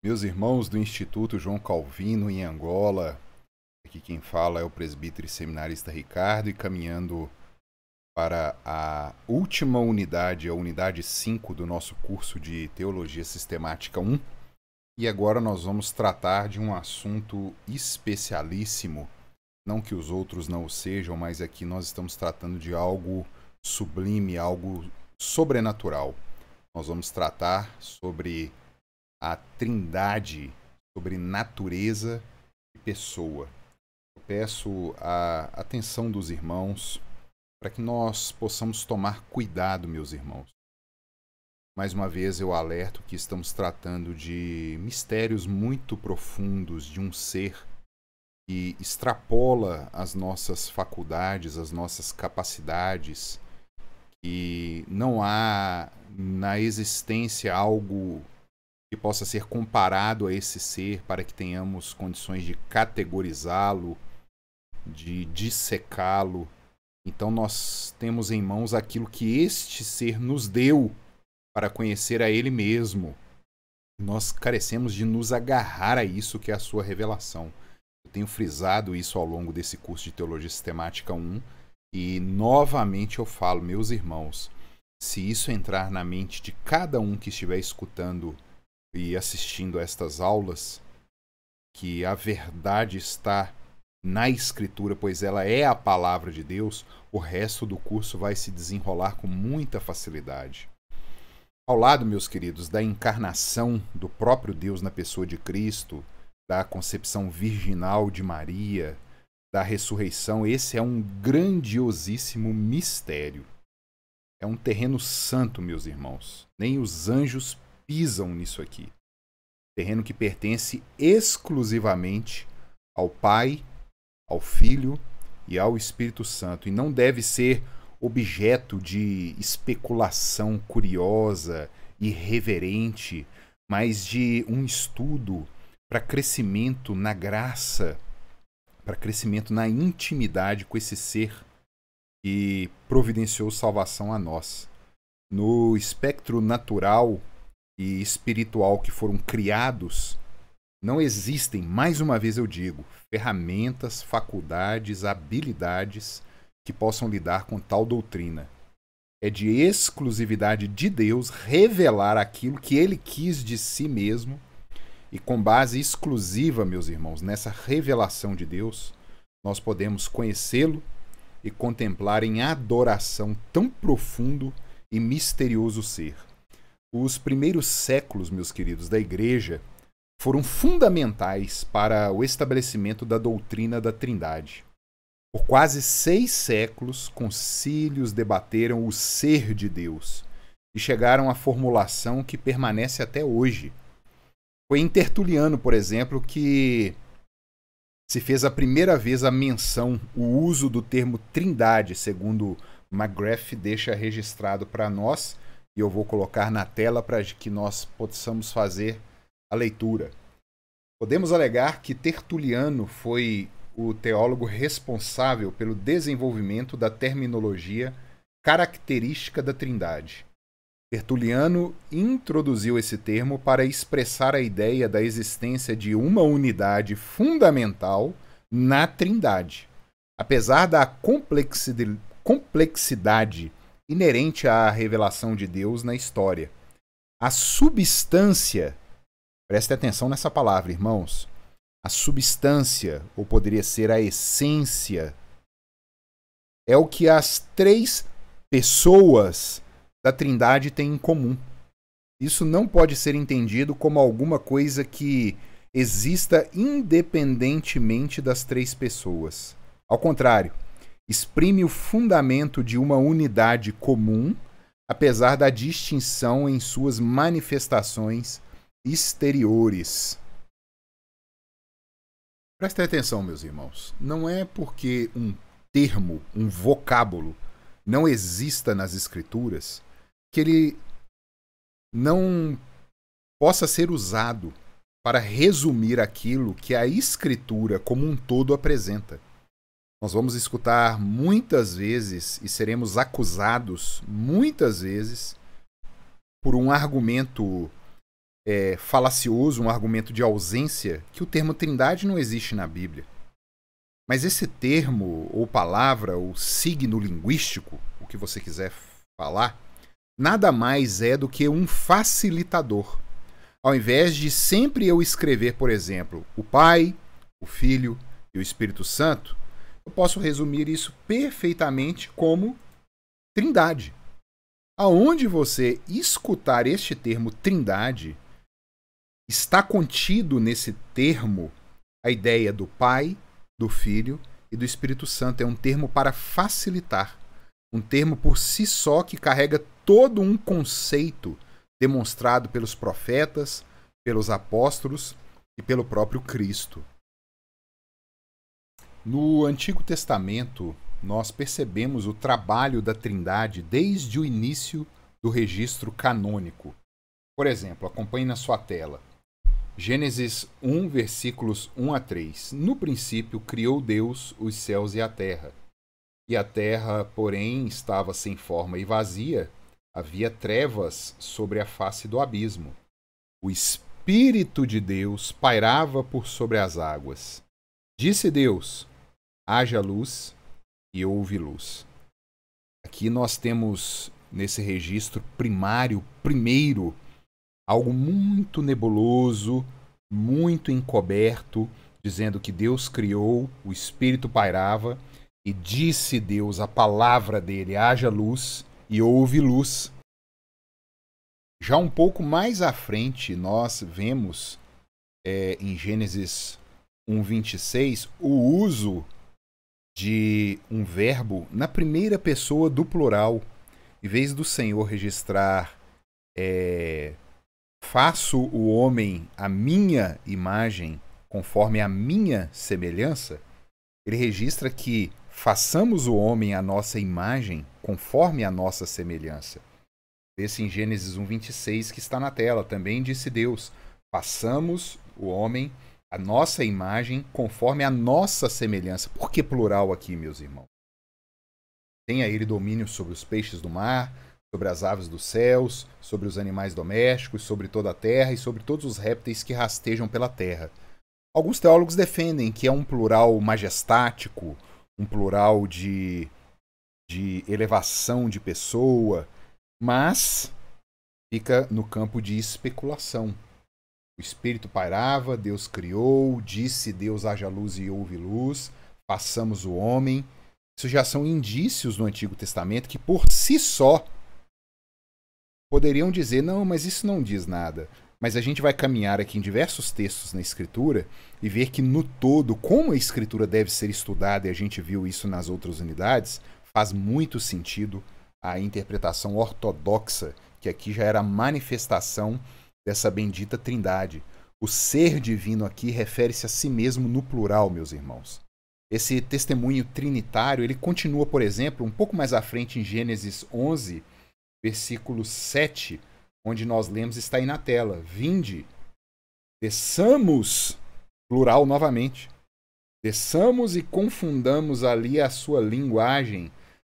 Meus irmãos do Instituto João Calvino em Angola, aqui quem fala é o presbítero e seminarista Ricardo, e caminhando para a última unidade, a unidade 5 do nosso curso de Teologia Sistemática 1. E agora nós vamos tratar de um assunto especialíssimo, não que os outros não o sejam, mas aqui nós estamos tratando de algo sublime, algo sobrenatural. Nós vamos tratar sobre a trindade, sobre natureza e pessoa. Eu peço a atenção dos irmãos para que nós possamos tomar cuidado, meus irmãos. Mais uma vez eu alerto que estamos tratando de mistérios muito profundos de um ser que extrapola as nossas faculdades, as nossas capacidades, que não há na existência algo que possa ser comparado a esse ser para que tenhamos condições de categorizá-lo, de dissecá-lo. Então nós temos em mãos aquilo que este ser nos deu para conhecer a ele mesmo. Nós carecemos de nos agarrar a isso que é a sua revelação. Eu tenho frisado isso ao longo desse curso de Teologia Sistemática 1 e novamente eu falo, meus irmãos, se isso entrar na mente de cada um que estiver escutando e assistindo a estas aulas, que a verdade está na Escritura, pois ela é a palavra de Deus, o resto do curso vai se desenrolar com muita facilidade. Ao lado, meus queridos, da encarnação do próprio Deus na pessoa de Cristo, da concepção virginal de Maria, da ressurreição, esse é um grandiosíssimo mistério. É um terreno santo, meus irmãos. Nem os anjos pisam nisso aqui. Terreno que pertence exclusivamente ao Pai, ao Filho e ao Espírito Santo, e não deve ser objeto de especulação curiosa, irreverente, mas de um estudo para crescimento na graça, para crescimento na intimidade com esse ser que providenciou salvação a nós. No espectro natural e espiritual que foram criados, não existem, mais uma vez eu digo, ferramentas, faculdades, habilidades que possam lidar com tal doutrina. É de exclusividade de Deus revelar aquilo que ele quis de si mesmo, e com base exclusiva, meus irmãos, nessa revelação de Deus, nós podemos conhecê-lo e contemplar em adoração tão profundo e misterioso ser. Os primeiros séculos, meus queridos, da Igreja foram fundamentais para o estabelecimento da doutrina da Trindade. Por quase 6 séculos, concílios debateram o ser de Deus e chegaram à formulação que permanece até hoje. Foi em Tertuliano, por exemplo, que se fez a primeira vez a menção, o uso do termo Trindade, segundo McGrath deixa registrado para nós, e eu vou colocar na tela para que nós possamos fazer a leitura. Podemos alegar que Tertuliano foi o teólogo responsável pelo desenvolvimento da terminologia característica da Trindade. Tertuliano introduziu esse termo para expressar a ideia da existência de uma unidade fundamental na Trindade. Apesar da complexidade inerente à revelação de Deus na história, a substância, preste atenção nessa palavra, irmãos, a substância, ou poderia ser a essência, é o que as 3 pessoas da Trindade têm em comum. Isso não pode ser entendido como alguma coisa que exista independentemente das 3 pessoas. Ao contrário, exprime o fundamento de uma unidade comum, apesar da distinção em suas manifestações exteriores. Prestem atenção, meus irmãos. Não é porque um termo, um vocábulo, não exista nas Escrituras que ele não possa ser usado para resumir aquilo que a Escritura como um todo apresenta. Nós vamos escutar muitas vezes e seremos acusados muitas vezes por um argumento falacioso, um argumento de ausência, que o termo trindade não existe na Bíblia. Mas esse termo, ou palavra, ou signo linguístico, o que você quiser falar, nada mais é do que um facilitador. Ao invés de sempre eu escrever, por exemplo, o Pai, o Filho e o Espírito Santo, eu posso resumir isso perfeitamente como trindade. Aonde você escutar este termo trindade, está contido nesse termo a ideia do Pai, do Filho e do Espírito Santo. É um termo para facilitar. Um termo por si só que carrega todo um conceito demonstrado pelos profetas, pelos apóstolos e pelo próprio Cristo. No Antigo Testamento, nós percebemos o trabalho da Trindade desde o início do registro canônico. Por exemplo, acompanhe na sua tela. Gênesis 1, versículos 1 a 3. No princípio criou Deus os céus e a terra. E a terra, porém, estava sem forma e vazia, havia trevas sobre a face do abismo. O Espírito de Deus pairava por sobre as águas. Disse Deus: haja luz, e houve luz. Aqui nós temos, nesse registro primário, primeiro, algo muito nebuloso, muito encoberto, dizendo que Deus criou, o Espírito pairava, e disse Deus, a palavra dele, haja luz, e houve luz. Já um pouco mais à frente, nós vemos em Gênesis 1:26 o uso de um verbo na primeira pessoa do plural. Em vez do Senhor registrar faço o homem à minha imagem, conforme a minha semelhança, ele registra que façamos o homem à nossa imagem, conforme a nossa semelhança. Esse em Gênesis 1:26 que está na tela. Também disse Deus: façamos o homem à nossa imagem, conforme a nossa semelhança. Por que plural aqui, meus irmãos? Tenha ele domínio sobre os peixes do mar, sobre as aves dos céus, sobre os animais domésticos, sobre toda a terra e sobre todos os répteis que rastejam pela terra. Alguns teólogos defendem que é um plural majestático, um plural de elevação de pessoa, mas fica no campo de especulação. O Espírito pairava, Deus criou, disse Deus haja luz e houve luz, façamos o homem. Isso já são indícios no Antigo Testamento que por si só poderiam dizer, não, mas isso não diz nada. Mas a gente vai caminhar aqui em diversos textos na Escritura e ver que no todo, como a Escritura deve ser estudada, e a gente viu isso nas outras unidades, faz muito sentido a interpretação ortodoxa, que aqui já era a manifestação dessa bendita trindade. O ser divino aqui refere-se a si mesmo no plural, meus irmãos. Esse testemunho trinitário, ele continua, por exemplo, um pouco mais à frente em Gênesis 11, versículo 7, onde nós lemos, está aí na tela: vinde, desçamos, plural novamente, desçamos e confundamos ali a sua linguagem,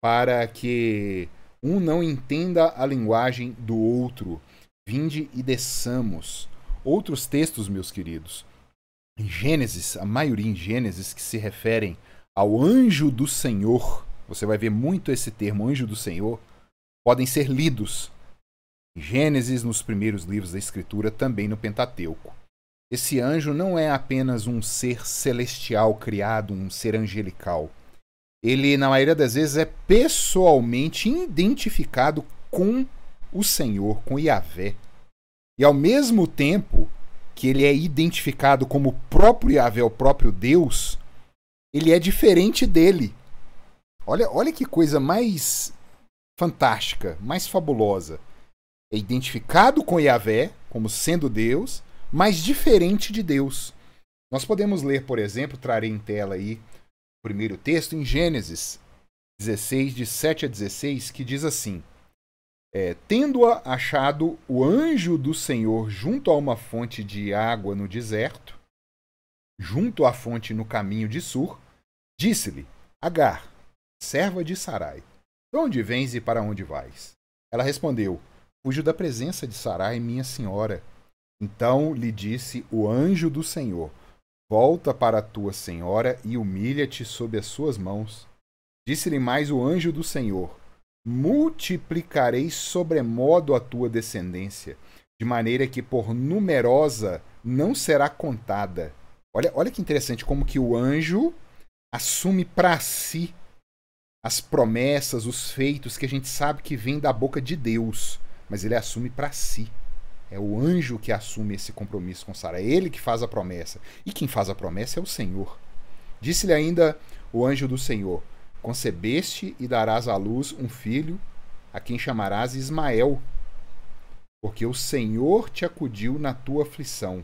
para que um não entenda a linguagem do outro. Vinde e desçamos. Outros textos, meus queridos, em Gênesis, a maioria em Gênesis, que se referem ao anjo do Senhor, você vai ver muito esse termo, anjo do Senhor, podem ser lidos em Gênesis, nos primeiros livros da Escritura, também no Pentateuco. Esse anjo não é apenas um ser celestial criado, um ser angelical. Ele, na maioria das vezes, é pessoalmente identificado com o Senhor, com Yahvé. E ao mesmo tempo que ele é identificado como o próprio Yahvé, o próprio Deus, ele é diferente dele. Olha que coisa mais fantástica, mais fabulosa. É identificado com Yahvé, como sendo Deus, mas diferente de Deus. Nós podemos ler, por exemplo, trarei em tela aí o primeiro texto em Gênesis 16, de 7 a 16, que diz assim: tendo-a achado o anjo do Senhor junto a uma fonte de água no deserto, junto à fonte no caminho de Sur, disse-lhe: Agar, serva de Sarai, de onde vens e para onde vais? Ela respondeu: fujo da presença de Sarai, minha senhora. Então lhe disse o anjo do Senhor: volta para a tua senhora e humilha-te sob as suas mãos. Disse-lhe mais o anjo do Senhor: multiplicarei sobremodo a tua descendência, de maneira que por numerosa não será contada. Olha que interessante como que o anjo assume para si as promessas, os feitos que a gente sabe que vêm da boca de Deus, mas ele assume para si. É o anjo que assume esse compromisso com Sara. É ele que faz a promessa. E quem faz a promessa é o Senhor. Disse-lhe ainda o anjo do Senhor: concebeste e darás à luz um filho, a quem chamarás Ismael, porque o Senhor te acudiu na tua aflição.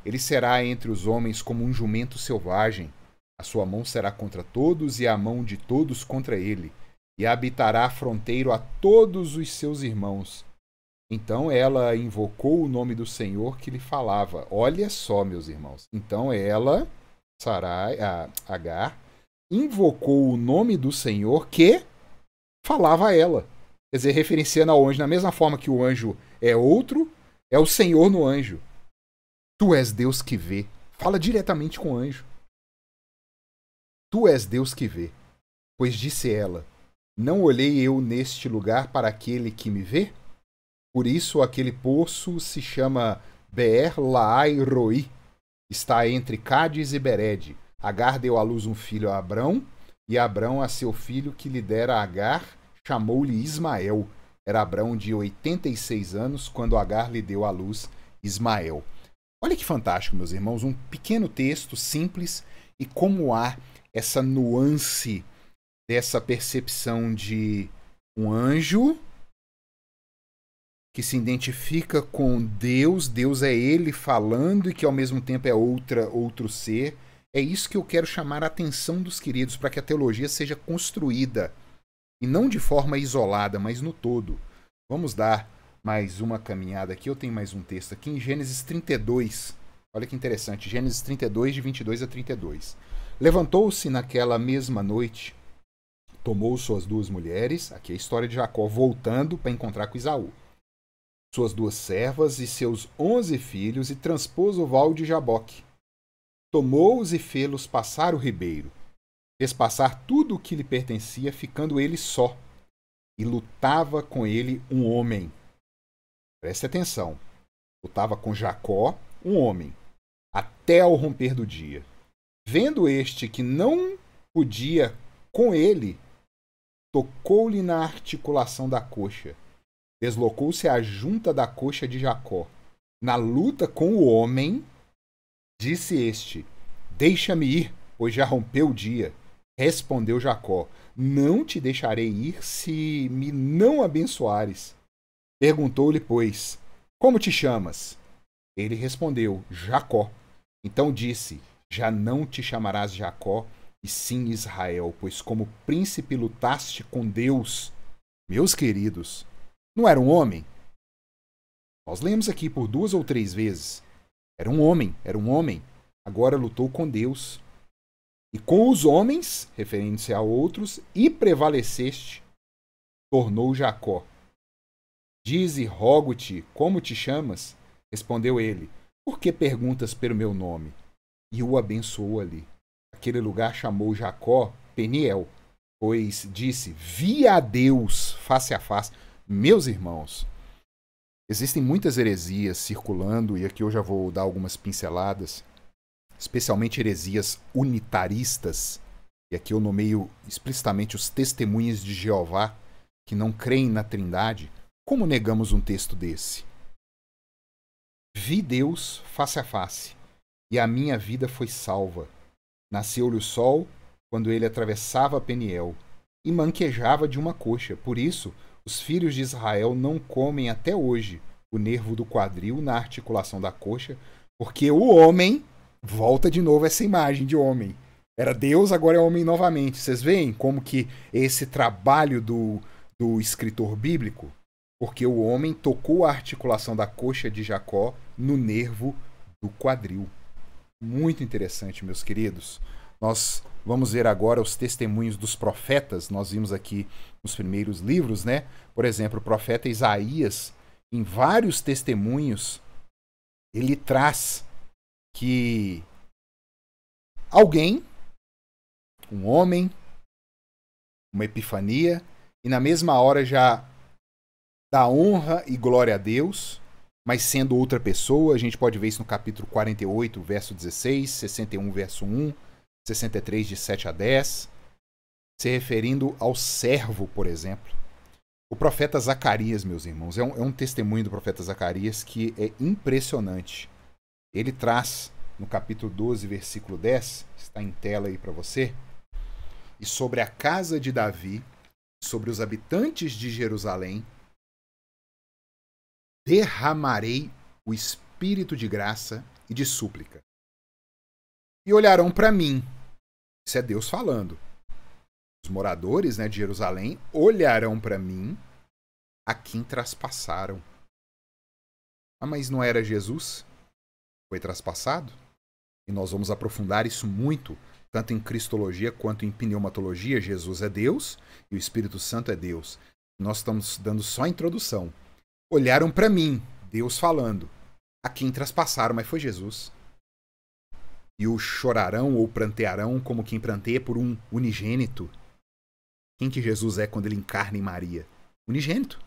Ele será entre os homens como um jumento selvagem. A sua mão será contra todos e a mão de todos contra ele. E habitará fronteiro a todos os seus irmãos. Então ela invocou o nome do Senhor que lhe falava. Olha só, meus irmãos. Então ela, Sarai, Agar, invocou o nome do Senhor que falava a ela. Quer dizer, referenciando ao anjo, na mesma forma que o anjo é outro, é o Senhor no anjo. Tu és Deus que vê. Fala diretamente com o anjo. Tu és Deus que vê. Pois disse ela: não olhei eu neste lugar para aquele que me vê? Por isso aquele poço se chama Beer-Laai-Roi. Está entre Cádiz e Bered. Agar deu à luz um filho a Abrão, e Abrão a seu filho que lhe dera Agar, chamou-lhe Ismael. Era Abrão de 86 anos, quando Agar lhe deu à luz Ismael. Olha que fantástico, meus irmãos, um pequeno texto simples e como há essa nuance dessa percepção de um anjo que se identifica com Deus, Deus é ele falando e que ao mesmo tempo é outro ser. É isso que eu quero chamar a atenção dos queridos, para que a teologia seja construída, e não de forma isolada, mas no todo. Vamos dar mais uma caminhada aqui, eu tenho mais um texto aqui em Gênesis 32. Olha que interessante, Gênesis 32, de 22 a 32. Levantou-se naquela mesma noite, tomou suas duas mulheres, aqui é a história de Jacó voltando para encontrar com Esaú, suas duas servas e seus 11 filhos, e transpôs o val de Jaboque. Tomou-os e fê-los passar o ribeiro. Fez passar tudo o que lhe pertencia, ficando ele só. E lutava com ele um homem. Preste atenção. Lutava com Jacó, um homem, até ao romper do dia. Vendo este que não podia com ele, tocou-lhe na articulação da coxa. Deslocou-se a junta da coxa de Jacó. Na luta com o homem, disse este: deixa-me ir, pois já rompeu o dia. Respondeu Jacó: não te deixarei ir se me não abençoares. Perguntou-lhe, pois: como te chamas? Ele respondeu: Jacó. Então disse: já não te chamarás Jacó, e sim Israel, pois como príncipe lutaste com Deus. Meus queridos, não era um homem? Nós lemos aqui por 2 ou 3 vezes. Era um homem. Agora lutou com Deus. E com os homens, referindo-se a outros, e prevaleceste, tornou Jacó. Dize, rogo-te, como te chamas? Respondeu ele: por que perguntas pelo meu nome? E o abençoou ali. Aquele lugar chamou Jacó Peniel, pois disse: vi a Deus face a face. Meus irmãos, existem muitas heresias circulando, e aqui eu já vou dar algumas pinceladas, especialmente heresias unitaristas, e aqui eu nomeio explicitamente os testemunhas de Jeová, que não creem na Trindade. Como negamos um texto desse? Vi Deus face a face, e a minha vida foi salva. Nasceu-lhe o sol quando ele atravessava Peniel, e manquejava de uma coxa. Por isso, os filhos de Israel não comem até hoje o nervo do quadril na articulação da coxa, porque o homem, volta de novo essa imagem de homem, era Deus, agora é homem novamente. Vocês veem como que esse trabalho do escritor bíblico? Porque o homem tocou a articulação da coxa de Jacó no nervo do quadril. Muito interessante, meus queridos. Nós vamos ver agora os testemunhos dos profetas. Nós vimos aqui nos primeiros livros, né? Por exemplo, o profeta Isaías, em vários testemunhos, ele traz que alguém, um homem, uma epifania, e na mesma hora já dá honra e glória a Deus, mas sendo outra pessoa. A gente pode ver isso no capítulo 48, verso 16, 61, verso 1, 63, de 7 a 10, se referindo ao servo, por exemplo. O profeta Zacarias, meus irmãos, é um testemunho do profeta Zacarias que é impressionante. Ele traz, no capítulo 12, versículo 10, está em tela aí para você, e sobre a casa de Davi, sobre os habitantes de Jerusalém, derramarei o espírito de graça e de súplica. E olharão para mim. Isso é Deus falando. Os moradores, de Jerusalém olharão para mim, a quem traspassaram. Ah, mas não era Jesus? Foi traspassado? E nós vamos aprofundar isso muito, tanto em cristologia quanto em pneumatologia. Jesus é Deus e o Espírito Santo é Deus. Nós estamos dando só a introdução. Olharam para mim, Deus falando, a quem traspassaram, mas foi Jesus. E o chorarão ou prantearão como quem pranteia por um unigênito. Quem que Jesus é quando ele encarna em Maria? Unigênito.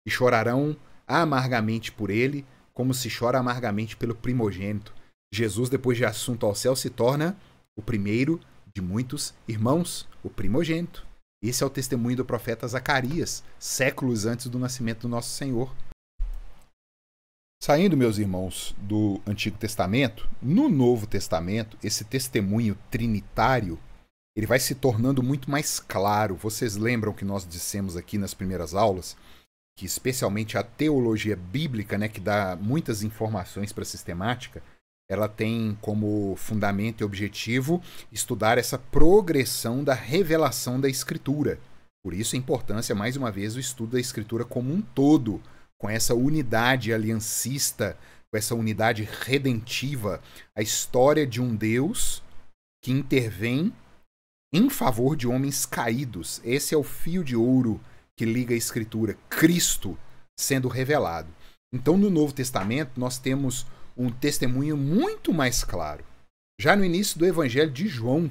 E chorarão amargamente por ele, como se chora amargamente pelo primogênito. Jesus, depois de assunto ao céu, se torna o primeiro de muitos irmãos, o primogênito. Esse é o testemunho do profeta Zacarias, séculos antes do nascimento do nosso Senhor. Saindo, meus irmãos, do Antigo Testamento, no Novo Testamento, esse testemunho trinitário, ele vai se tornando muito mais claro. Vocês lembram que nós dissemos aqui nas primeiras aulas, que especialmente a teologia bíblica, que dá muitas informações para a sistemática, ela tem como fundamento e objetivo estudar essa progressão da revelação da Escritura. Por isso a importância, mais uma vez, do estudo da Escritura como um todo, com essa unidade aliancista, com essa unidade redentiva, a história de um Deus que intervém em favor de homens caídos. Esse é o fio de ouro que liga a Escritura, Cristo sendo revelado. Então, no Novo Testamento, nós temos um testemunho muito mais claro. Já no início do Evangelho de João,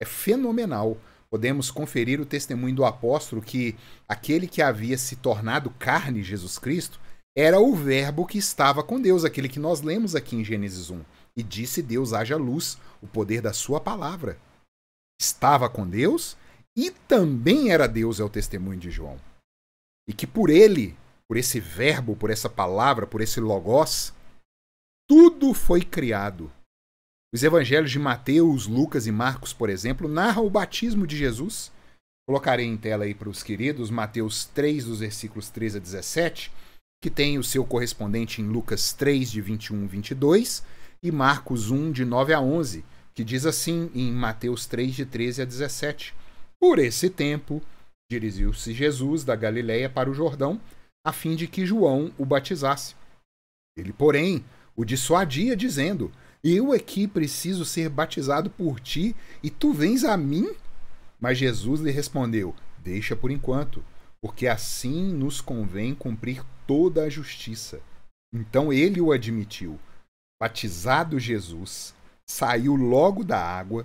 é fenomenal. Podemos conferir o testemunho do apóstolo que aquele que havia se tornado carne, Jesus Cristo, era o verbo que estava com Deus, aquele que nós lemos aqui em Gênesis 1. E disse Deus, haja luz, o poder da sua palavra. Estava com Deus e também era Deus, é o testemunho de João. E que por ele, por esse verbo, por essa palavra, por esse logos, tudo foi criado. Os evangelhos de Mateus, Lucas e Marcos, por exemplo, narram o batismo de Jesus. Colocarei em tela aí para os queridos Mateus 3, dos versículos 13 a 17, que tem o seu correspondente em Lucas 3, de 21 a 22, e Marcos 1, de 9 a 11, que diz assim em Mateus 3, de 13 a 17. Por esse tempo, dirigiu-se Jesus da Galiléia para o Jordão, a fim de que João o batizasse. Ele, porém, o dissuadia, dizendo: eu aqui preciso ser batizado por ti, e tu vens a mim? Mas Jesus lhe respondeu: deixa por enquanto, porque assim nos convém cumprir toda a justiça. Então ele o admitiu. Batizado Jesus, saiu logo da água,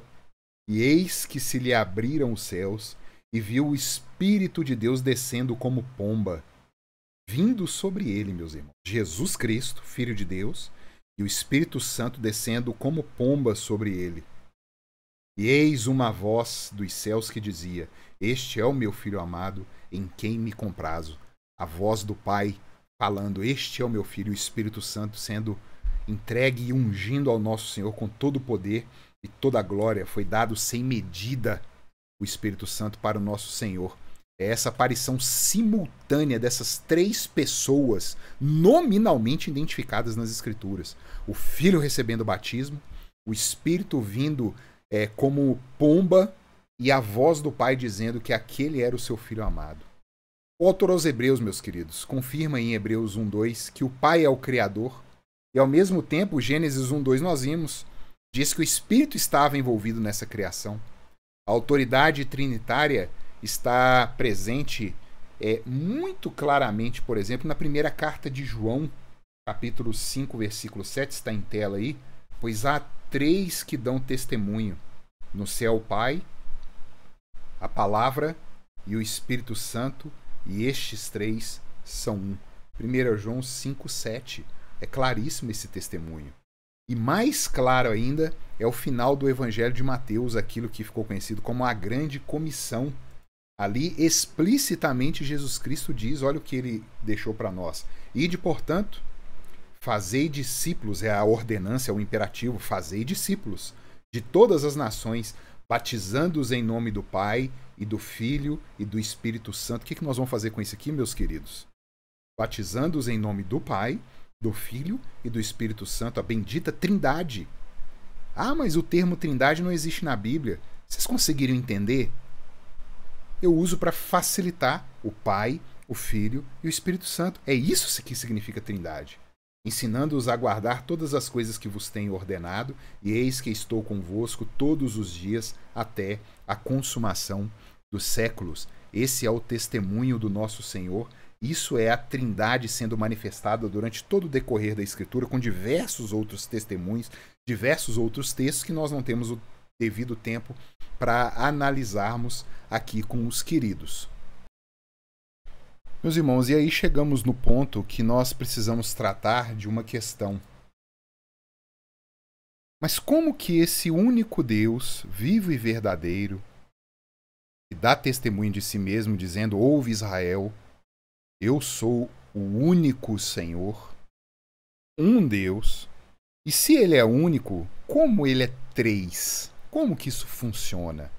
e eis que se lhe abriram os céus, e viu o Espírito de Deus descendo como pomba, vindo sobre ele, meus irmãos. Jesus Cristo, Filho de Deus, e o Espírito Santo descendo como pomba sobre ele. E eis uma voz dos céus que dizia: este é o meu Filho amado, em quem me comprazo. A voz do Pai falando: este é o meu Filho, o Espírito Santo sendo entregue e ungindo ao nosso Senhor com todo o poder e toda a glória. Foi dado sem medida o Espírito Santo para o nosso Senhor. É essa aparição simultânea dessas três pessoas nominalmente identificadas nas Escrituras. O Filho recebendo o batismo, o Espírito vindo como pomba e a voz do Pai dizendo que aquele era o seu Filho amado. O autor aos Hebreus, meus queridos, confirma em Hebreus 1:2 que o Pai é o Criador e ao mesmo tempo, Gênesis 1:2 nós vimos, diz que o Espírito estava envolvido nessa criação. A autoridade trinitária está presente muito claramente, por exemplo, na primeira carta de João, capítulo 5, versículo 7, está em tela aí. Pois há 3 que dão testemunho: no céu o Pai, a Palavra e o Espírito Santo, e estes 3 são um. 1 João 5, 7. É claríssimo esse testemunho. E mais claro ainda é o final do Evangelho de Mateus, aquilo que ficou conhecido como a Grande Comissão. Ali, explicitamente, Jesus Cristo diz, olha o que ele deixou para nós. Ide, portanto, fazei discípulos, é a ordenança, é o imperativo, fazei discípulos de todas as nações, batizando-os em nome do Pai e do Filho e do Espírito Santo. O que nós vamos fazer com isso aqui, meus queridos? Batizando-os em nome do Pai, do Filho e do Espírito Santo, a bendita Trindade. Ah, mas o termo Trindade não existe na Bíblia. Vocês conseguiram entender? Eu uso para facilitar o Pai, o Filho e o Espírito Santo. É isso que significa Trindade. Ensinando-os a guardar todas as coisas que vos tenho ordenado, e eis que estou convosco todos os dias até a consumação dos séculos. Esse é o testemunho do nosso Senhor. Isso é a Trindade sendo manifestada durante todo o decorrer da Escritura, com diversos outros testemunhos, diversos outros textos que nós não temos o devido tempo para analisarmos aqui com os queridos. Meus irmãos, e aí chegamos no ponto que nós precisamos tratar de uma questão. Mas como que esse único Deus, vivo e verdadeiro, que dá testemunho de si mesmo, dizendo: ouve Israel, eu sou o único Senhor, um Deus, e se ele é único, como ele é 3? Como que isso funciona?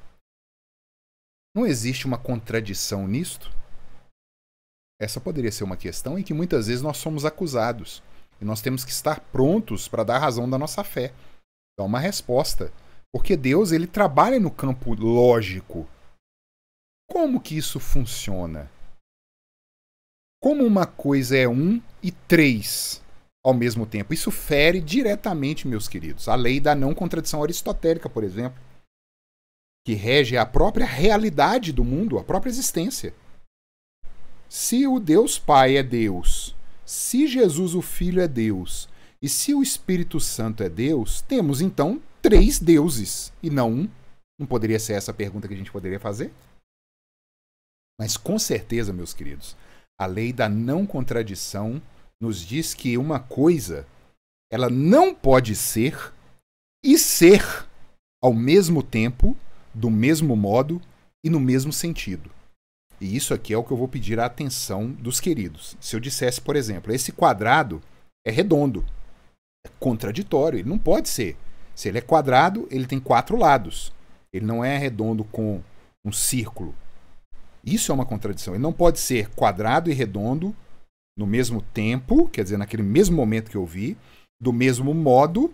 Não existe uma contradição nisto? Essa poderia ser uma questão em que muitas vezes nós somos acusados, e nós temos que estar prontos para dar razão da nossa fé, dar uma resposta, porque Deus ele trabalha no campo lógico. Como que isso funciona? Como uma coisa é 1 e 3 ao mesmo tempo? Isso fere diretamente, meus queridos, a lei da não contradição aristotélica, por exemplo, que rege a própria realidade do mundo, a própria existência. Se o Deus Pai é Deus, se Jesus o Filho é Deus, e se o Espírito Santo é Deus, temos então 3 deuses, e não um. Não poderia ser essa a pergunta que a gente poderia fazer? Mas com certeza, meus queridos, a lei da não contradição nos diz que uma coisa, ela não pode ser e ser ao mesmo tempo, do mesmo modo e no mesmo sentido. E isso aqui é o que eu vou pedir a atenção dos queridos. Se eu dissesse, por exemplo, esse quadrado é redondo, é contraditório, ele não pode ser. Se ele é quadrado, ele tem 4 lados. Ele não é redondo com um círculo. Isso é uma contradição. Ele não pode ser quadrado e redondo no mesmo tempo, quer dizer, naquele mesmo momento que eu vi, do mesmo modo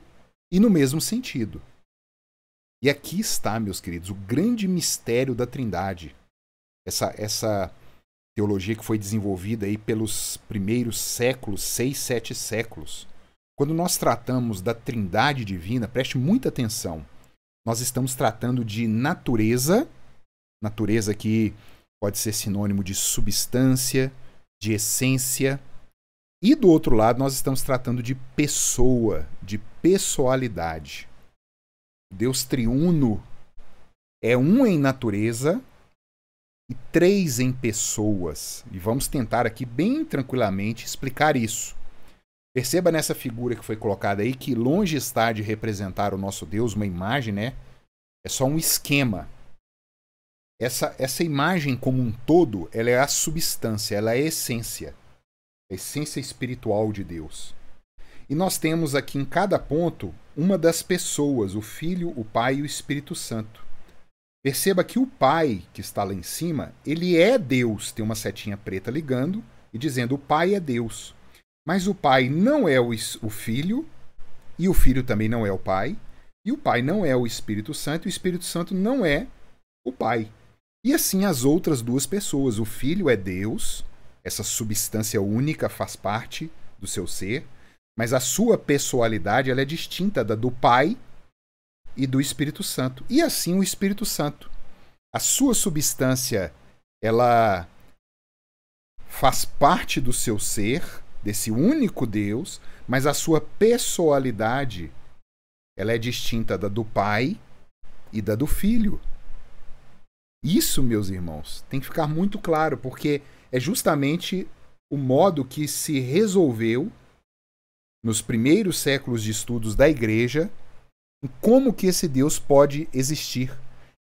e no mesmo sentido. E aqui está, meus queridos, o grande mistério da Trindade. Essa teologia que foi desenvolvida aí pelos primeiros séculos, 6, 7 séculos. Quando nós tratamos da Trindade divina, preste muita atenção. Nós estamos tratando de natureza que pode ser sinônimo de substância, de essência. E do outro lado, nós estamos tratando de pessoa, de pessoalidade. Deus triuno é um em natureza e 3 em pessoas. E vamos tentar aqui bem tranquilamente explicar isso. Perceba nessa figura que foi colocada aí que longe está de representar o nosso Deus, uma imagem, né? É só um esquema. Essa imagem como um todo, ela é a substância, ela é a essência espiritual de Deus. E nós temos aqui em cada ponto uma das pessoas, o Filho, o Pai e o Espírito Santo. Perceba que o Pai, que está lá em cima, ele é Deus, tem uma setinha preta ligando e dizendo o Pai é Deus. Mas o Pai não é o Filho, e o Filho também não é o Pai, e o Pai não é o Espírito Santo, e o Espírito Santo não é o Pai. E assim as outras 2 pessoas. O Filho é Deus, essa substância única faz parte do seu ser, mas a sua pessoalidade ela é distinta da do Pai e do Espírito Santo. E assim o Espírito Santo. A sua substância ela faz parte do seu ser, desse único Deus, mas a sua pessoalidade ela é distinta da do Pai e da do Filho. Isso, meus irmãos, tem que ficar muito claro, porque é justamente o modo que se resolveu nos primeiros séculos de estudos da Igreja como que esse Deus pode existir.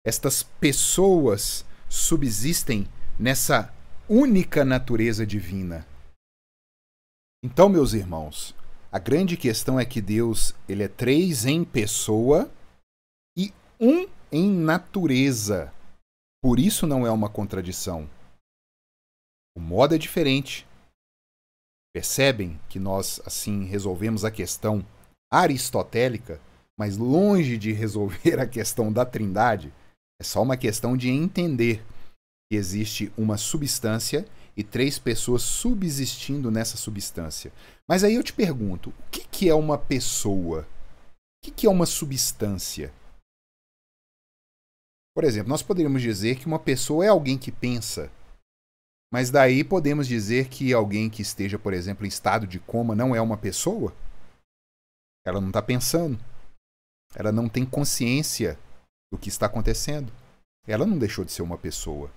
Estas pessoas subsistem nessa única natureza divina. Então, meus irmãos, a grande questão é que Deus ele é 3 em pessoa e 1 em natureza. Por isso não é uma contradição. O modo é diferente. Percebem que nós, assim, resolvemos a questão aristotélica, mas longe de resolver a questão da Trindade, é só uma questão de entender que existe uma substância e 3 pessoas subsistindo nessa substância. Mas aí eu te pergunto, o que é uma pessoa? O que é uma substância? Por exemplo, nós poderíamos dizer que uma pessoa é alguém que pensa, mas daí podemos dizer que alguém que esteja, por exemplo, em estado de coma não é uma pessoa? Ela não está pensando. Ela não tem consciência do que está acontecendo. Ela não deixou de ser uma pessoa.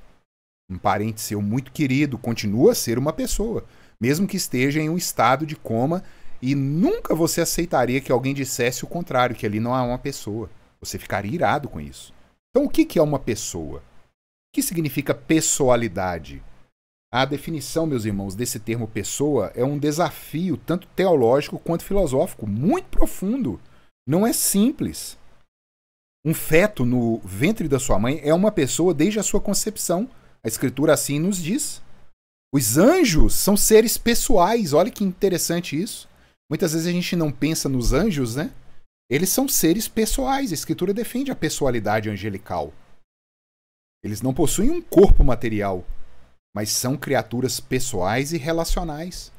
Um parente seu muito querido continua a ser uma pessoa, mesmo que esteja em um estado de coma, e nunca você aceitaria que alguém dissesse o contrário, que ali não há uma pessoa. Você ficaria irado com isso. Então, o que é uma pessoa? O que significa pessoalidade? A definição, meus irmãos, desse termo pessoa é um desafio tanto teológico quanto filosófico, muito profundo. Não é simples. Um feto no ventre da sua mãe é uma pessoa desde a sua concepção. A Escritura assim nos diz. Os anjos são seres pessoais. Olha que interessante isso. Muitas vezes a gente não pensa nos anjos, né? Eles são seres pessoais. A Escritura defende a pessoalidade angelical. Eles não possuem um corpo material, mas são criaturas pessoais e relacionais.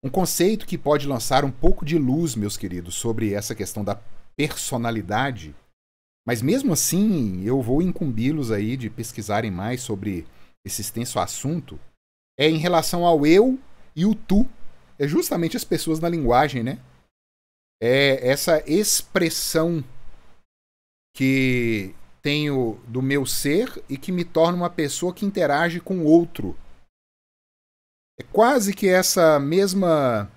Um conceito que pode lançar um pouco de luz, meus queridos, sobre essa questão da personalidade. Mas mesmo assim, eu vou incumbi-los aí de pesquisarem mais sobre esse extenso assunto. É em relação ao eu e o tu. É justamente as pessoas na linguagem, né? É essa expressão que tenho do meu ser e que me torna uma pessoa que interage com o outro. É quase que essa mesma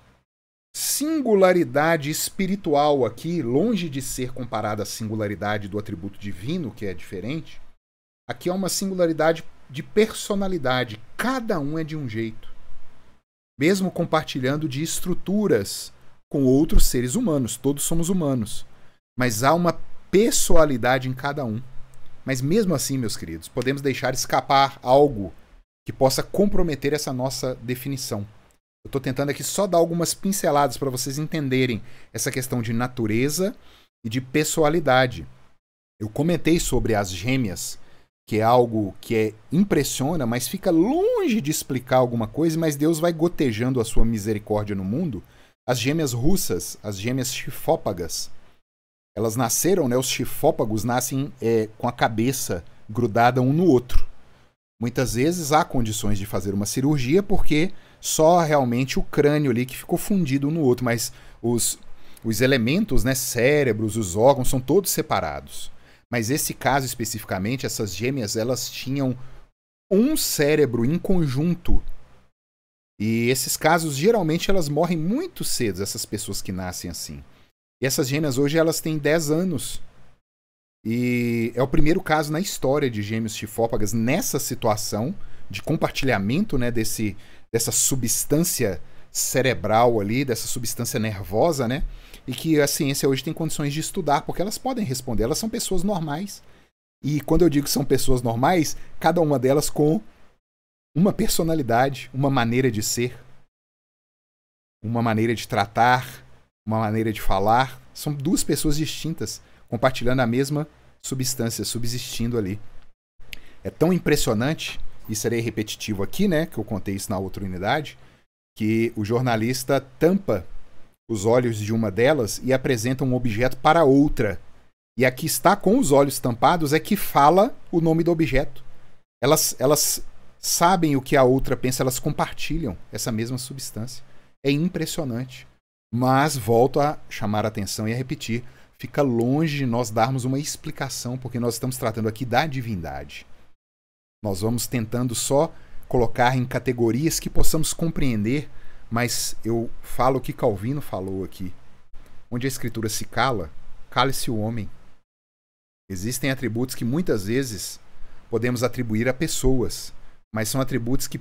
singularidade espiritual aqui, longe de ser comparada à singularidade do atributo divino, que é diferente, aqui é uma singularidade de personalidade. Cada um é de um jeito. Mesmo compartilhando de estruturas com outros seres humanos. Todos somos humanos. Mas há uma pessoalidade em cada um. Mas mesmo assim, meus queridos, podemos deixar escapar algo que possa comprometer essa nossa definição. Eu estou tentando aqui só dar algumas pinceladas para vocês entenderem essa questão de natureza e de pessoalidade. Eu comentei sobre as gêmeas, que é algo que impressiona, mas fica longe de explicar alguma coisa, mas Deus vai gotejando a sua misericórdia no mundo. As gêmeas russas, as gêmeas chifópagas, elas nasceram, né? Os chifópagos nascem com a cabeça grudada um no outro. Muitas vezes há condições de fazer uma cirurgia porque só realmente o crânio ali que ficou fundido um no outro, mas os elementos, né, cérebros, os órgãos, são todos separados. Mas esse caso especificamente, essas gêmeas, elas tinham um cérebro em conjunto. E esses casos, geralmente, elas morrem muito cedo, essas pessoas que nascem assim. E essas gêmeas hoje, elas têm 10 anos. E é o primeiro caso na história de gêmeos chifópagas nessa situação de compartilhamento, né, dessa substância cerebral ali, dessa substância nervosa, né? E que a ciência hoje tem condições de estudar, porque elas podem responder, elas são pessoas normais. E quando eu digo que são pessoas normais, cada uma delas com uma personalidade, uma maneira de ser, uma maneira de tratar, uma maneira de falar. São duas pessoas distintas, compartilhando a mesma substância, subsistindo ali. É tão impressionante, e serei repetitivo aqui, né, que eu contei isso na outra unidade, que o jornalista tampa os olhos de uma delas e apresenta um objeto para outra. E a que está com os olhos tampados é que fala o nome do objeto. Elas sabem o que a outra pensa, elas compartilham essa mesma substância. É impressionante. Mas volto a chamar a atenção e a repetir, fica longe de nós darmos uma explicação, porque nós estamos tratando aqui da divindade. Nós vamos tentando só colocar em categorias que possamos compreender, mas eu falo o que Calvino falou aqui. Onde a Escritura se cala, cale-se o homem. Existem atributos que muitas vezes podemos atribuir a pessoas, mas são atributos que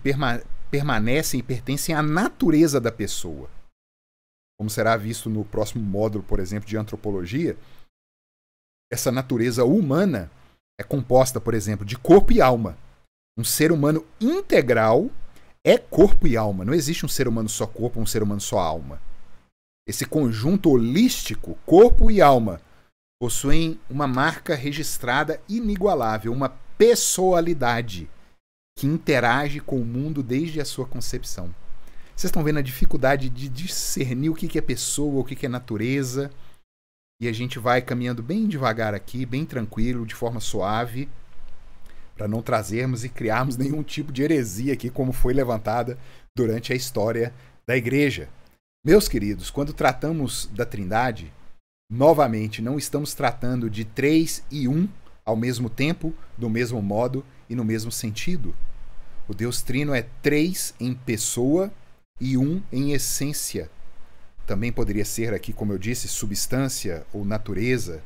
permanecem e pertencem à natureza da pessoa. Como será visto no próximo módulo, por exemplo, de antropologia, essa natureza humana é composta, por exemplo, de corpo e alma. Um ser humano integral é corpo e alma. Não existe um ser humano só corpo, um ser humano só alma. Esse conjunto holístico, corpo e alma, possuem uma marca registrada inigualável, uma pessoalidade que interage com o mundo desde a sua concepção. Vocês estão vendo a dificuldade de discernir o que é pessoa, o que é natureza. E a gente vai caminhando bem devagar aqui, bem tranquilo, de forma suave, para não trazermos e criarmos nenhum tipo de heresia aqui, como foi levantada durante a história da igreja. Meus queridos, quando tratamos da Trindade, novamente, não estamos tratando de 3 e 1 ao mesmo tempo, do mesmo modo e no mesmo sentido. O Deus Trino é 3 em pessoa e 1 em essência. Também poderia ser aqui, como eu disse, substância ou natureza.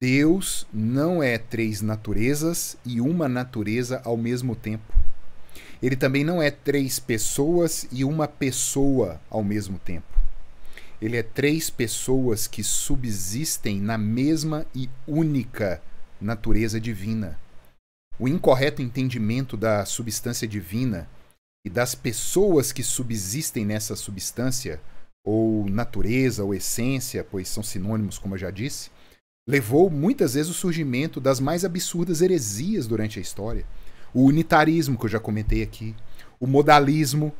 Deus não é 3 naturezas e uma natureza ao mesmo tempo. Ele também não é 3 pessoas e uma pessoa ao mesmo tempo. Ele é 3 pessoas que subsistem na mesma e única natureza divina. O incorreto entendimento da substância divina e das pessoas que subsistem nessa substância, ou natureza, ou essência, pois são sinônimos, como eu já disse, levou muitas vezes o surgimento das mais absurdas heresias durante a história. O unitarismo, que eu já comentei aqui, o modalismo,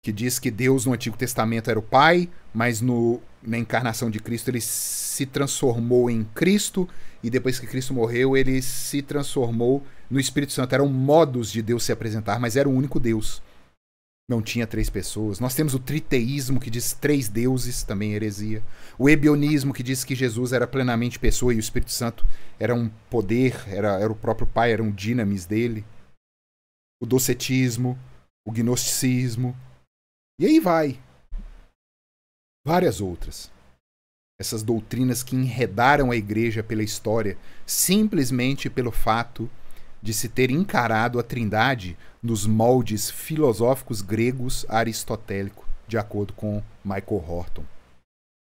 que diz que Deus no Antigo Testamento era o Pai, mas na encarnação de Cristo ele se transformou em Cristo, e depois que Cristo morreu, ele se transformou no Espírito Santo. Eram modos de Deus se apresentar, mas era o único Deus. Não tinha 3 pessoas. Nós temos o triteísmo, que diz 3 deuses, também heresia. O ebionismo, que diz que Jesus era plenamente pessoa e o Espírito Santo era um poder, era o próprio Pai, era um dinamis dele. O docetismo, o gnosticismo. E aí vai. Várias outras. Essas doutrinas que enredaram a igreja pela história, simplesmente pelo fato de se ter encarado a Trindade nos moldes filosóficos gregos aristotélicos, de acordo com Michael Horton.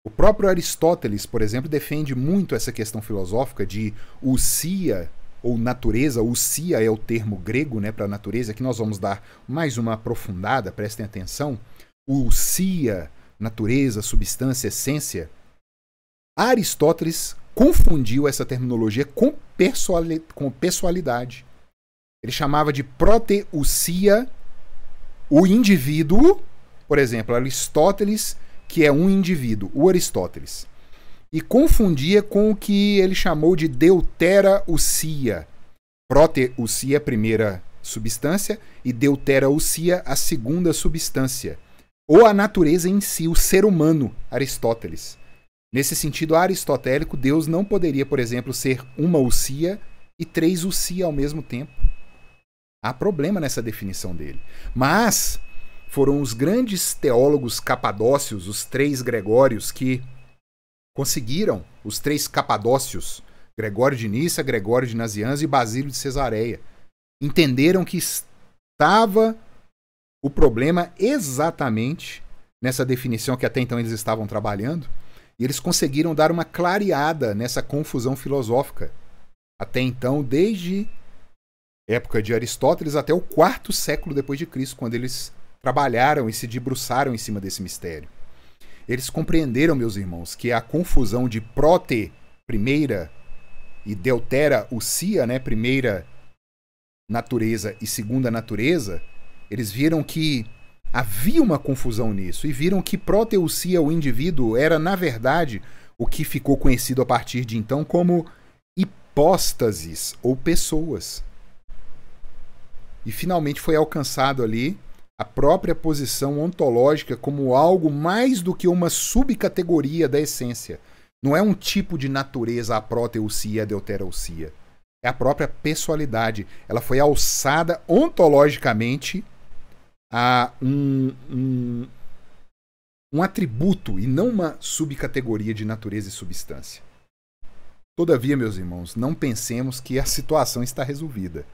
O próprio Aristóteles, por exemplo, defende muito essa questão filosófica de ousia, ou natureza. Ousia é o termo grego, né, para natureza, que nós vamos dar mais uma aprofundada, prestem atenção. Ousia, natureza, substância, essência. Aristóteles confundiu essa terminologia com pessoalidade. Ele chamava de proteusia o indivíduo, por exemplo, Aristóteles, que é um indivíduo, o Aristóteles, e confundia com o que ele chamou de deuterausia. Proteusia, a primeira substância, e deuterausia, a segunda substância, ou a natureza em si, o ser humano, Aristóteles. Nesse sentido aristotélico, Deus não poderia, por exemplo, ser uma ousia e 3 ousia ao mesmo tempo. Há problema nessa definição dele. Mas foram os grandes teólogos capadócios, os 3 Gregórios, que conseguiram, os 3 capadócios, Gregório de Nissa, Gregório de Nazianzo e Basílio de Cesareia, entenderam que estava o problema exatamente nessa definição que até então eles estavam trabalhando. E eles conseguiram dar uma clareada nessa confusão filosófica. Até então, desde a época de Aristóteles até o 4º século depois de Cristo, quando eles trabalharam e se debruçaram em cima desse mistério. Eles compreenderam, meus irmãos, que a confusão de prote, primeira, e deuterausia, né, primeira natureza e segunda natureza, eles viram que havia uma confusão nisso e viram que proteusia, o indivíduo, era, na verdade, o que ficou conhecido a partir de então como hipóstases ou pessoas. E finalmente foi alcançado ali a própria posição ontológica como algo mais do que uma subcategoria da essência. Não é um tipo de natureza, a proteusia, a deuterousia. É a própria pessoalidade. Ela foi alçada ontologicamente a um atributo e não uma subcategoria de natureza e substância. Todavia, meus irmãos, não pensemos que a situação está resolvida.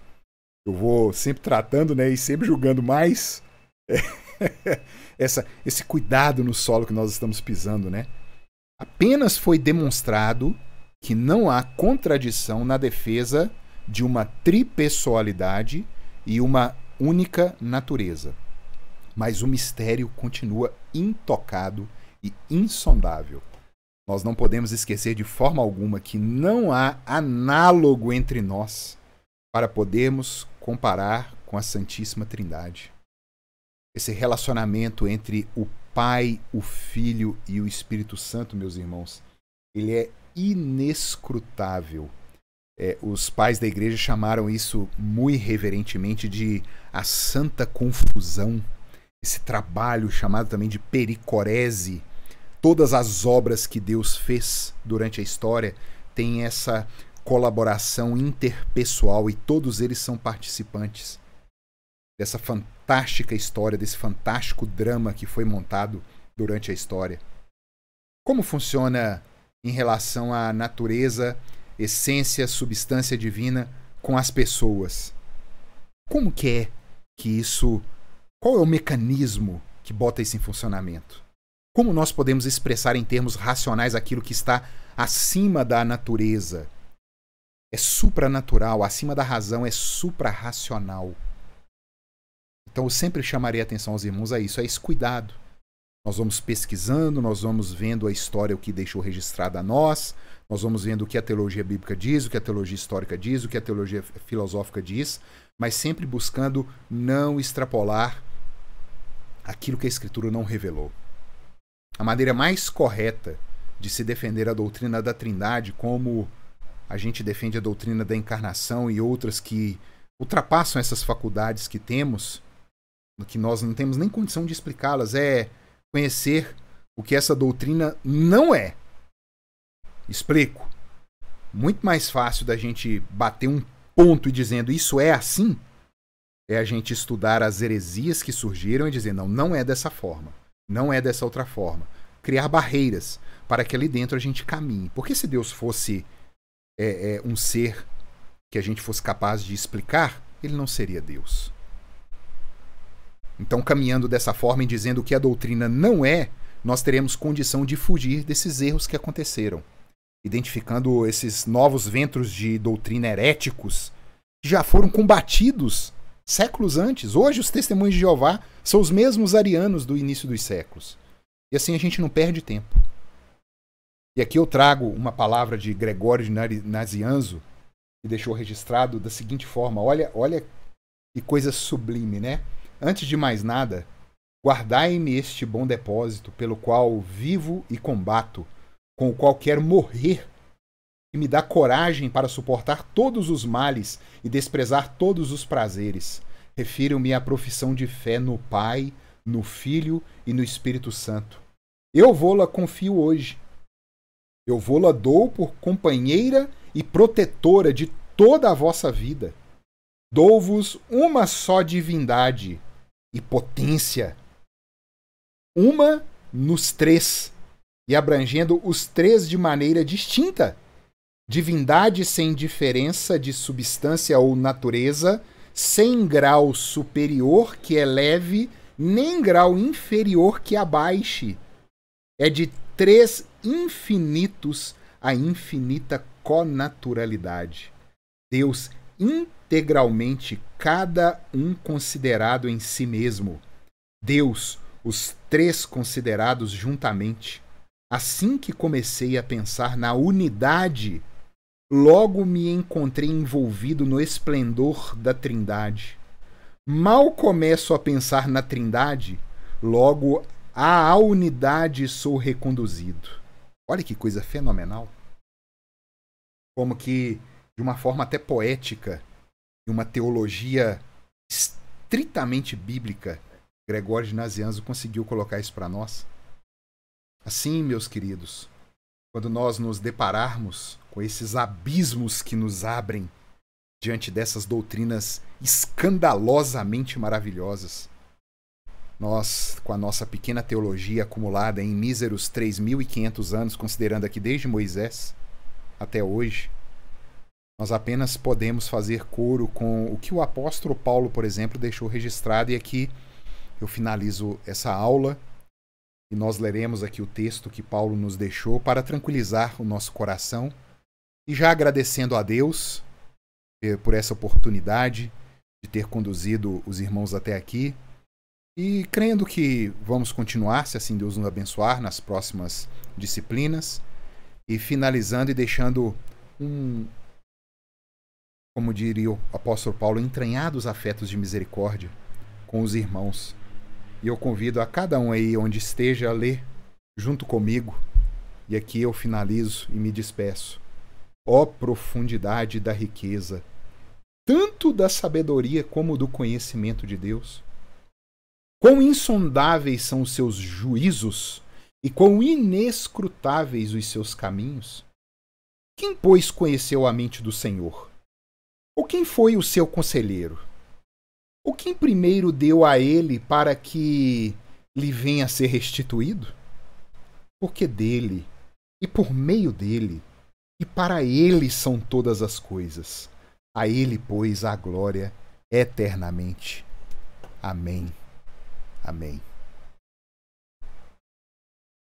Eu vou sempre tratando, né, e sempre julgando mais esse cuidado no solo que nós estamos pisando, né? Apenas foi demonstrado que não há contradição na defesa de uma tripessoalidade e uma única natureza. Mas o mistério continua intocado e insondável. Nós não podemos esquecer de forma alguma que não há análogo entre nós para podermos comparar com a Santíssima Trindade. Esse relacionamento entre o Pai, o Filho e o Espírito Santo, meus irmãos, ele é inescrutável. Os pais da igreja chamaram isso muito reverentemente de a santa confusão. Esse trabalho chamado também de pericorese. Todas as obras que Deus fez durante a história têm essa colaboração interpessoal e todos eles são participantes dessa fantástica história, desse fantástico drama que foi montado durante a história. Como funciona em relação à natureza, essência, substância divina com as pessoas? Como que é que isso... Qual é o mecanismo que bota isso em funcionamento? Como nós podemos expressar em termos racionais aquilo que está acima da natureza? É supranatural, acima da razão é suprarracional. Então eu sempre chamarei a atenção aos irmãos a isso, a esse cuidado. Nós vamos pesquisando, nós vamos vendo a história, o que deixou registrado a nós vamos vendo o que a teologia bíblica diz, o que a teologia histórica diz, o que a teologia filosófica diz, mas sempre buscando não extrapolar aquilo que a Escritura não revelou. A maneira mais correta de se defender a doutrina da Trindade, como a gente defende a doutrina da encarnação e outras que ultrapassam essas faculdades que temos, que nós não temos nem condição de explicá-las, é conhecer o que essa doutrina não é. Explico. Muito mais fácil da gente bater um ponto e dizendo isso é assim, é a gente estudar as heresias que surgiram e dizer não é dessa forma, não é dessa outra forma. Criar barreiras para que ali dentro a gente caminhe. Porque se Deus fosse um ser que a gente fosse capaz de explicar, ele não seria Deus. Então, caminhando dessa forma e dizendo o que a doutrina não é, nós teremos condição de fugir desses erros que aconteceram. Identificando esses novos ventos de doutrina heréticos que já foram combatidos séculos antes. Hoje os testemunhos de Jeová são os mesmos arianos do início dos séculos. E assim a gente não perde tempo. E aqui eu trago uma palavra de Gregório de Nazianzo, que deixou registrado da seguinte forma. Olha que coisa sublime, né? Antes de mais nada, guardai-me este bom depósito, pelo qual vivo e combato, com o qual quero morrer, e me dá coragem para suportar todos os males e desprezar todos os prazeres. Refiro-me à profissão de fé no Pai, no Filho e no Espírito Santo. Eu vou-la confio hoje. Eu vou-la dou por companheira e protetora de toda a vossa vida. Dou-vos uma só divindade e potência, uma nos três, e abrangendo os três de maneira distinta. Divindade sem diferença de substância ou natureza, sem grau superior que eleve, nem grau inferior que abaixe. É de três infinitos a infinita connaturalidade. Deus integralmente, cada um considerado em si mesmo. Deus, os três considerados juntamente. Assim que comecei a pensar na unidade, logo me encontrei envolvido no esplendor da Trindade. Mal começo a pensar na Trindade, logo à unidade sou reconduzido. Olha que coisa fenomenal. Como que, de uma forma até poética, uma teologia estritamente bíblica, Gregório de Nazianzo conseguiu colocar isso para nós. Assim, meus queridos, quando nós nos depararmos com esses abismos que nos abrem diante dessas doutrinas escandalosamente maravilhosas, nós, com a nossa pequena teologia acumulada em míseros 3.500 anos, considerando aqui desde Moisés até hoje, nós apenas podemos fazer coro com o que o apóstolo Paulo, por exemplo, deixou registrado. E aqui eu finalizo essa aula e nós leremos aqui o texto que Paulo nos deixou para tranquilizar o nosso coração. E já agradecendo a Deus por essa oportunidade de ter conduzido os irmãos até aqui. E crendo que vamos continuar, se assim Deus nos abençoar, nas próximas disciplinas. E finalizando e deixando como diria o apóstolo Paulo, entranhados afetos de misericórdia com os irmãos. E eu convido a cada um aí, onde esteja, a ler junto comigo. E aqui eu finalizo e me despeço. Ó profundidade da riqueza, tanto da sabedoria como do conhecimento de Deus! Quão insondáveis são os seus juízos e quão inescrutáveis os seus caminhos! Quem, pois, conheceu a mente do Senhor? Ou quem foi o seu conselheiro? Ou quem primeiro deu a ele para que lhe venha a ser restituído? Porque dele, e por meio dele, e para ele são todas as coisas. A ele, pois, a glória eternamente. Amém. Amém.